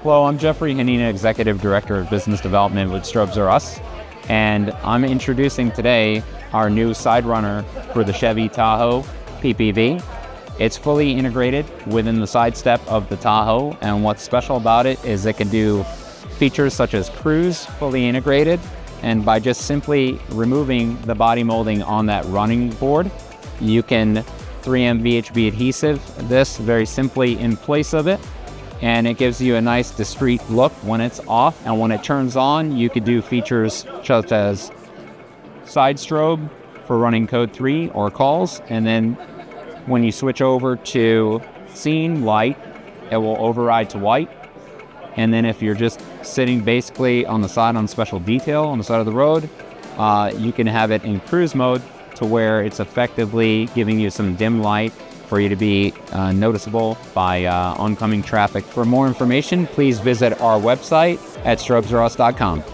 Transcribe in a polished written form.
Hello, I'm Jeffrey Hanina, Executive Director of Business Development with Strobes-R-Us, and I'm introducing today our new side runner for the Chevy Tahoe PPV. It's fully integrated within the side step of the Tahoe, and what's special about it is it can do features such as cruise, fully integrated, and by just simply removing the body molding on that running board, you can 3M VHB adhesive this very simply in place of it, and it gives you a nice discreet look when it's off. And when it turns on, you could do features such as side strobe for running code 3 or calls, and then when you switch over to scene light, it will override to white. And then if you're just sitting basically on the side on special detail on the side of the road, you can have it in cruise mode to where it's effectively giving you some dim light for you to be noticeable by oncoming traffic. For more information, please visit our website at strobesrus.com.